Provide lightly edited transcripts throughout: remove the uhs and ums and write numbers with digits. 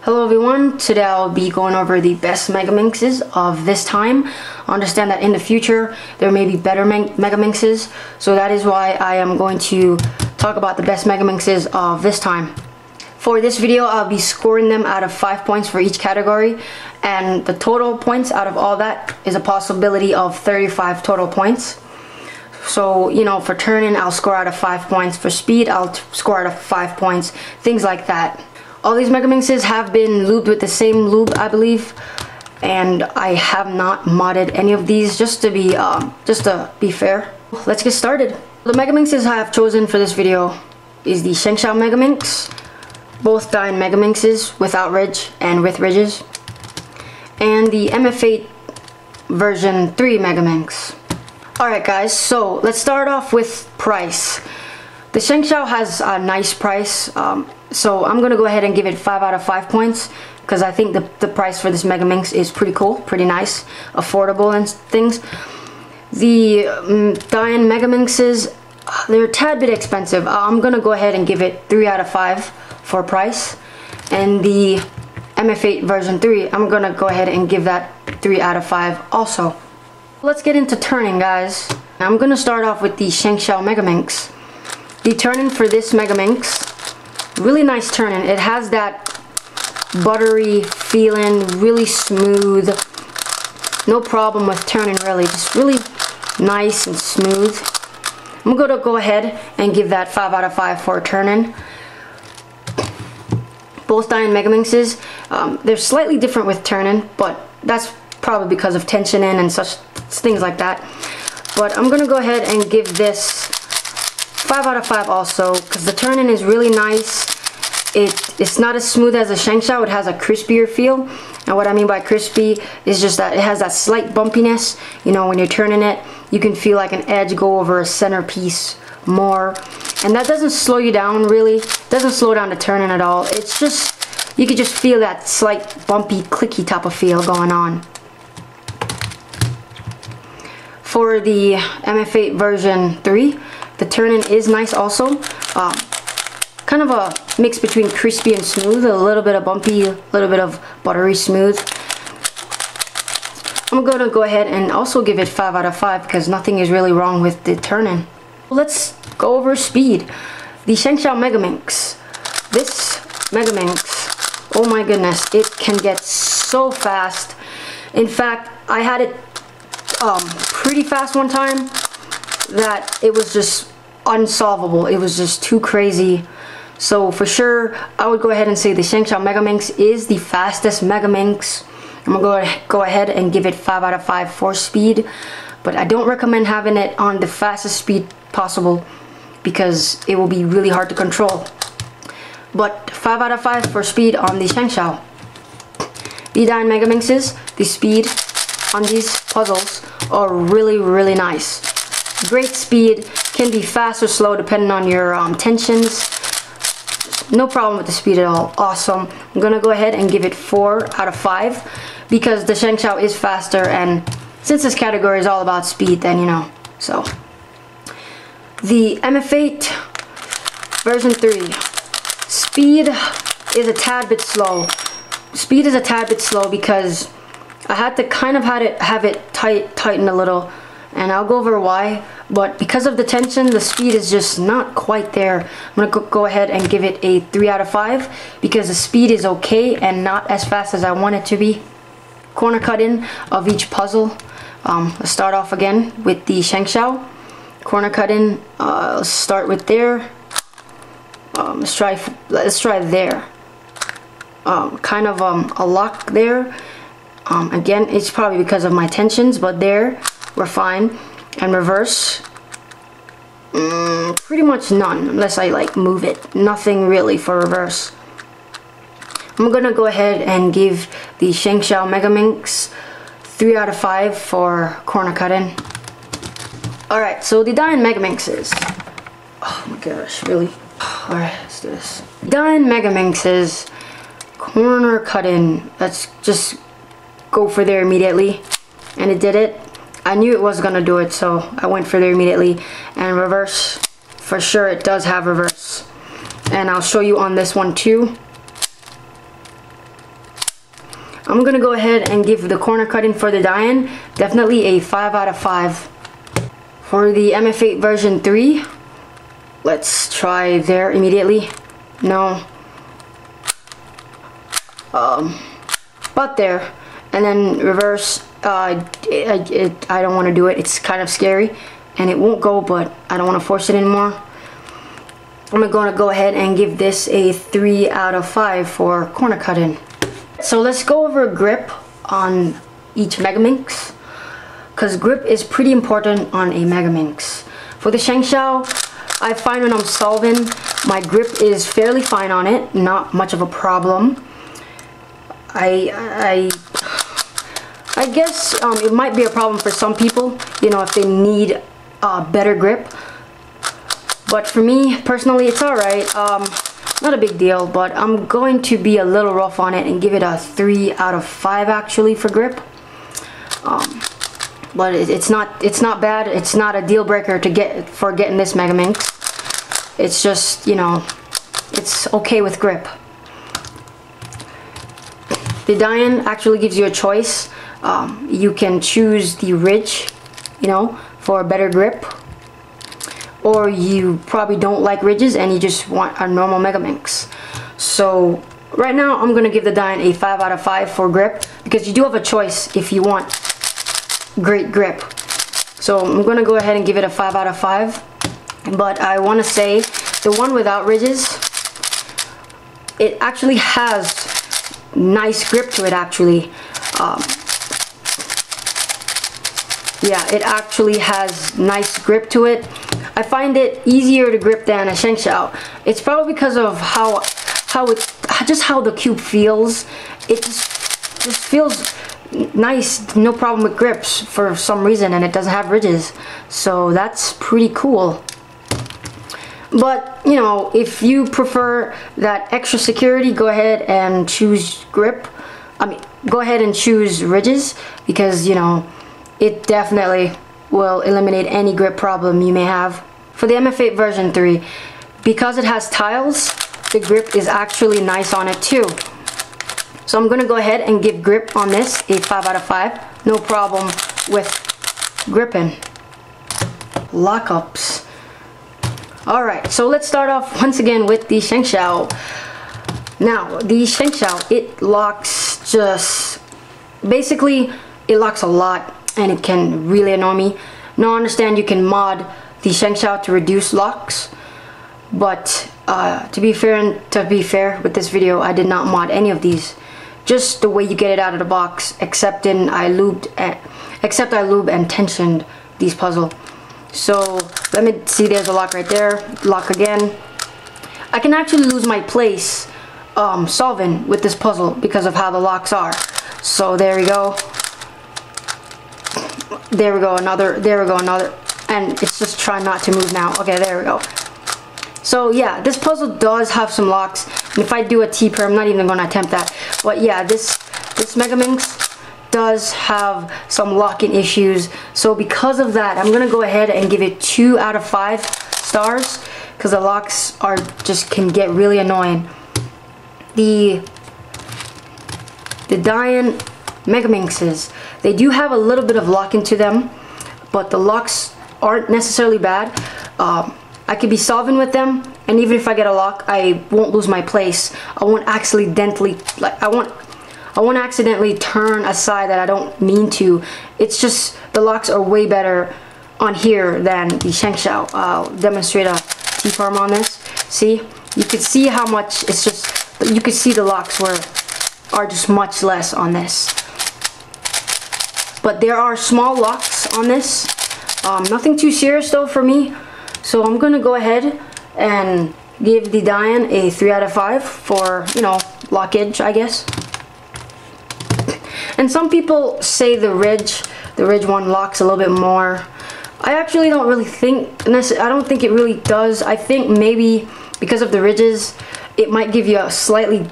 Hello everyone, today I'll be going over the best Megaminxes of this time. Understand that in the future there may be better Megaminxes, so that is why I am going to talk about the best Megaminxes of this time. For this video I'll be scoring them out of 5 points for each category, and the total points out of all that is a possibility of 35 total points. So, you know, for turning I'll score out of 5 points, for speed I'll score out of 5 points, things like that. All these Megaminxes have been lubed with the same lube, I believe, and I have not modded any of these just to be fair. Let's get started. The Megaminxes I have chosen for this video is the Shengshao Megaminx, both Dying Megaminxes without ridge and with ridges, and the MF8 version 3 Megaminx. Alright guys, so let's start off with price. The Shengshao has a nice price, so I'm gonna go ahead and give it 5 out of 5 points because I think the price for this Megaminx is pretty cool, pretty nice, affordable and things. The Dying Megaminxes, they're a tad bit expensive. I'm gonna go ahead and give it 3 out of 5 for price, and the MF8 version 3, I'm gonna go ahead and give that 3 out of 5 also. Let's get into turning, guys. I'm gonna start off with the Shengshao Megaminx. The turning for this Megaminx, really nice turning. It has that buttery feeling, really smooth. No problem with turning really, just really nice and smooth. I'm gonna go ahead and give that 5 out of 5 for turning. Both Dying Megaminxes, they're slightly different with turning, but that's probably because of tensioning and such things like that. But I'm gonna go ahead and give this 5 out of 5 also, because the turning is really nice. It's not as smooth as a Shengshao, it has a crispier feel. And what I mean by crispy is just that it has that slight bumpiness. You know, when you're turning it, you can feel like an edge go over a centerpiece more. And that doesn't slow you down really, doesn't slow down the turning at all. It's just, you can just feel that slight bumpy, clicky type of feel going on. For the MF8 version 3, the turning is nice also. Kind of a mix between crispy and smooth, a little bit of bumpy, a little bit of buttery smooth. I'm gonna go ahead and also give it 5 out of 5 because nothing is really wrong with the turning. Let's go over speed. The Shengshao Megaminx. This Megaminx, oh my goodness, it can get so fast. In fact, I had it pretty fast one time that it was just unsolvable. It was just too crazy. So for sure, I would go ahead and say the Shengshao Megaminx is the fastest Megaminx. I'm gonna go ahead and give it 5 out of 5 for speed, but I don't recommend having it on the fastest speed possible because it will be really hard to control. But 5 out of 5 for speed on the Shengshao. The Dying Megaminxes, the speed on these puzzles are really nice. Great speed, can be fast or slow depending on your tensions. No problem with the speed at all, awesome. I'm gonna go ahead and give it 4 out of 5 because the Shengshao is faster, and since this category is all about speed, then you know, so. The MF8 version 3, speed is a tad bit slow. Speed is a tad bit slow because I had to kind of have it tighten a little, and I'll go over why. But because of the tension, the speed is just not quite there. I'm gonna go ahead and give it a 3 out of 5 because the speed is okay and not as fast as I want it to be. Corner cutting of each puzzle. Let's start off again with the Shengshao. Corner cutting. Let's start with there. Let's try there. Kind of a lock there. Again, it's probably because of my tensions, but there we're fine. And reverse, pretty much none unless I like move it. Nothing really for reverse. I'm gonna go ahead and give the Shengshao Megaminx 3 out of 5 for corner cutting. Alright, so the Dying Megaminxes. Oh my gosh, really? Alright, let's do this. Dying Megaminxes, corner cutting. Let's just go for there immediately. And it did it. I knew it was gonna do it, so I went for there immediately. And reverse, for sure it does have reverse. And I'll show you on this one too. I'm gonna go ahead and give the corner cutting for the die-in definitely a 5 out of 5. For the MF8 version 3, let's try there immediately. No. But there. And then reverse. I don't want to do it. It's kind of scary. And it won't go, but I don't want to force it anymore. I'm going to go ahead and give this a 3 out of 5 for corner cutting. So let's go over grip on each Megaminx, because grip is pretty important on a Megaminx. For the Shengshao, I find when I'm solving, my grip is fairly fine on it, not much of a problem. I guess it might be a problem for some people, you know, if they need better grip. But for me, personally, it's alright. Not a big deal, but I'm going to be a little rough on it and give it a 3 out of 5 actually for grip. But it's not bad. It's not a deal breaker to getting this Megaminx. It's just, you know, it's okay with grip. The die-in actually gives you a choice. You can choose the ridge, you know, for a better grip, or you probably don't like ridges and you just want a normal Megaminx. So right now I'm gonna give the die-in a 5 out of 5 for grip, because you do have a choice if you want great grip. So I'm gonna go ahead and give it a 5 out of 5. But I want to say the one without ridges, it actually has nice grip to it actually. Yeah, it actually has nice grip to it. I find it easier to grip than a Shengshao. It's probably because of how the cube feels. It just feels nice, no problem with grips for some reason, and it doesn't have ridges. So that's pretty cool. But, you know, if you prefer that extra security, go ahead and choose grip. I mean, go ahead and choose ridges, because, you know, it definitely will eliminate any grip problem you may have. For the MF8 version 3, because it has tiles, the grip is actually nice on it too. So I'm gonna go ahead and give grip on this a 5 out of 5. No problem with gripping. Lockups. Alright, so let's start off once again with the Shengshao. Now, the Shengshao, it locks basically, it locks a lot, and it can really annoy me. Now I understand you can mod the Shengshao to reduce locks, but to be fair with this video, I did not mod any of these. Just the way you get it out of the box, except I lubed and tensioned these puzzle. So let me see, there's a lock right there, lock again. I can actually lose my place solving with this puzzle because of how the locks are. So there we go. There we go, another, there we go, another, and it's just trying not to move now. Okay, there we go. So yeah, this puzzle does have some locks, and if I do a T-pair, I'm not even going to attempt that. But yeah, this Megaminx does have some locking issues. So because of that, I'm going to go ahead and give it 2 out of 5 stars, because the locks can get really annoying. The die-in Megaminxes, they do have a little bit of locking to them, but the locks aren't necessarily bad. I could be solving with them, and even if I get a lock, I won't lose my place. I won't accidentally, I won't accidentally turn a side that I don't mean to. It's just the locks are way better on here than the Shengshao. I'll demonstrate a T-farm on this. See, you can see how much it's just. You can see the locks are just much less on this. But there are small locks on this. Nothing too serious though for me. So I'm gonna go ahead and give the die-in a 3 out of 5 for, you know, lockage, I guess. And some people say the ridge one locks a little bit more. I actually don't really think, I don't think it really does. I think maybe because of the ridges, it might give you a slightly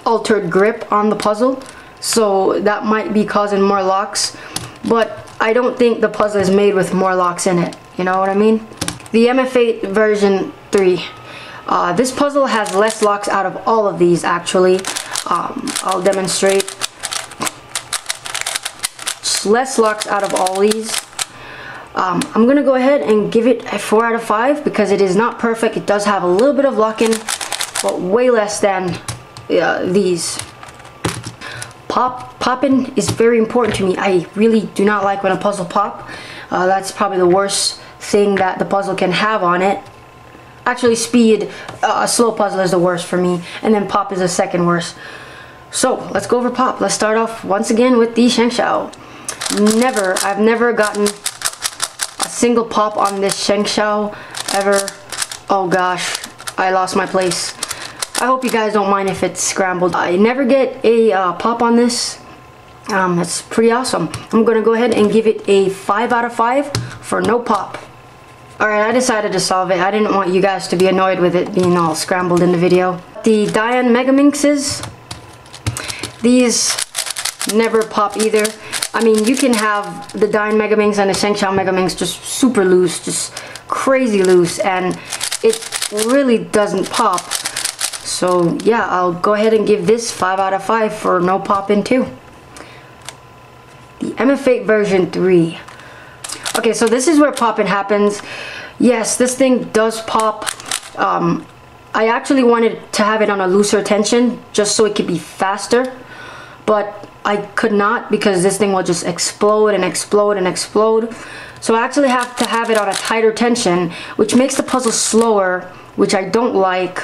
altered grip on the puzzle. So that might be causing more locks. But I don't think the puzzle is made with more locks in it. You know what I mean? The MF8 version 3. This puzzle has less locks out of all of these actually. I'll demonstrate. less locks out of all these. I'm gonna go ahead and give it a 4 out of 5 because it is not perfect. It does have a little bit of lock-in, but way less than these. Popping is very important to me. I really do not like when a puzzle pop. That's probably the worst thing that the puzzle can have on it. Actually, speed, a slow puzzle is the worst for me, and then pop is the second worst. So let's go over pop. Let's start off once again with the Shengshao. I've never gotten a single pop on this Shengshao ever. Oh gosh, I lost my place. I hope you guys don't mind if it's scrambled. I never get a pop on this. That's pretty awesome. I'm gonna go ahead and give it a 5 out of 5 for no pop. Alright, I decided to solve it. I didn't want you guys to be annoyed with it being all scrambled in the video. The Dian Megaminxes, these never pop either. I mean, you can have the Dian Megaminx and the Shengshao Megaminx just super loose, just crazy loose, and it really doesn't pop. So yeah, I'll go ahead and give this 5 out of 5 for no popping too. The MF8 version 3. Okay, so this is where popping happens. Yes, this thing does pop. I actually wanted to have it on a looser tension just so it could be faster, but I could not because this thing will just explode and explode and explode. So I actually have to have it on a tighter tension, which makes the puzzle slower, which I don't like,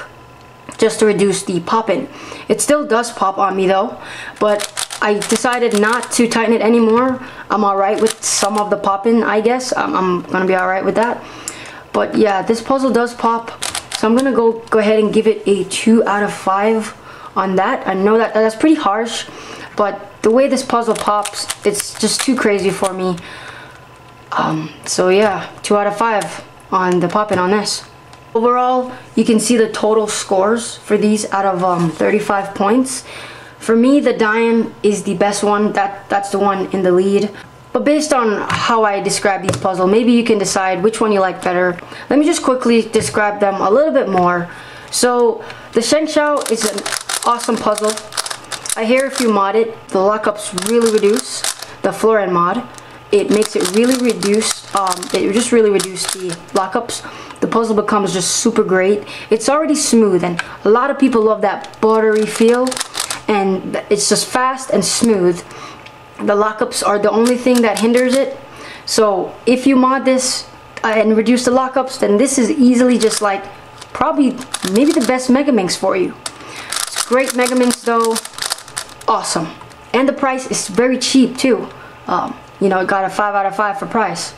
just to reduce the popping. It still does pop on me though, but I decided not to tighten it anymore. I'm alright with some of the popping, I guess. I'm gonna be alright with that. But yeah, this puzzle does pop, so I'm gonna go ahead and give it a 2 out of 5 on that. I know that that's pretty harsh, but the way this puzzle pops, it's just too crazy for me. So yeah, 2 out of 5 on the popping on this. Overall, you can see the total scores for these out of 35 points. For me, the Dian is the best one. That's the one in the lead. But based on how I describe these puzzles, maybe you can decide which one you like better. Let me just quickly describe them a little bit more. So the Shengshao is an awesome puzzle. I hear if you mod it, the lockups really reduce. The Florin mod, it makes it really reduce. It just really reduced the lockups. The puzzle becomes just super great. It's already smooth, and a lot of people love that buttery feel. And it's just fast and smooth. The lockups are the only thing that hinders it. So if you mod this and reduce the lockups, then this is easily just like probably maybe the best Megaminx for you. It's great Megaminx though. Awesome. And the price is very cheap too. You know, it got a 5 out of 5 for price.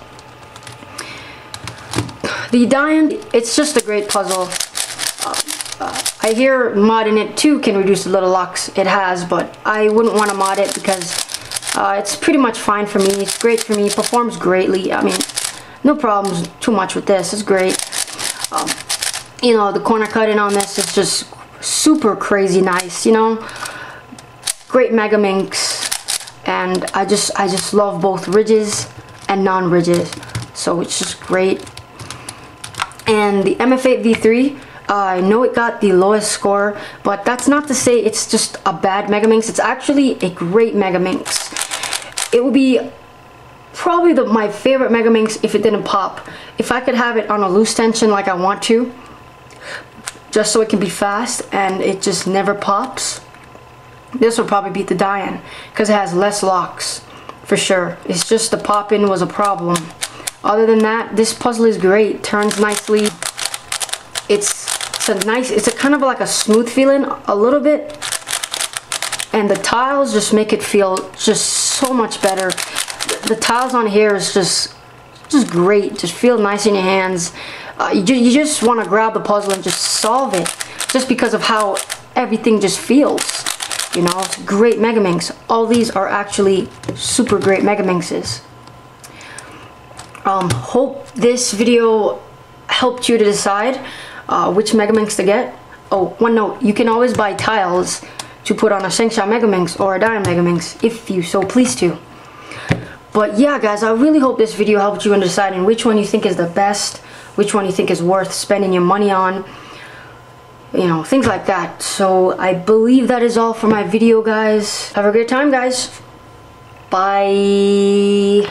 The Dian, it's just a great puzzle. I hear modding it too can reduce the little locks. It has, but I wouldn't want to mod it because it's pretty much fine for me. It's great for me. Performs greatly. I mean, no problems too much with this. It's great. You know, the corner cutting on this is just super crazy nice. You know, great Megaminx, and I just love both ridges and non-ridges. So it's just great. And the MF8 V3. I know it got the lowest score, but that's not to say it's just a bad Megaminx. It's actually a great Megaminx. It would be probably my favorite Megaminx if it didn't pop. If I could have it on a loose tension like I want to, just so it can be fast and it just never pops, this would probably beat the Dian because it has less locks for sure. It's just the pop-in was a problem. Other than that, this puzzle is great. Turns nicely. It's a kind of like a smooth feeling a little bit, and the tiles just make it feel just so much better. The tiles on here is just great. Just feel nice in your hands. You just want to grab the puzzle and just solve it, just because of how everything just feels. You know, it's a great Megaminx. All these are actually super great Megaminxes. Hope this video helped you to decide which Megaminx to get. Oh, one note, you can always buy tiles to put on a Shengshao Megaminx or a Dian Megaminx if you so please to. But yeah guys, I really hope this video helped you in deciding which one you think is the best, which one you think is worth spending your money on, you know, things like that. So I believe that is all for my video guys. Have a great time guys. Bye.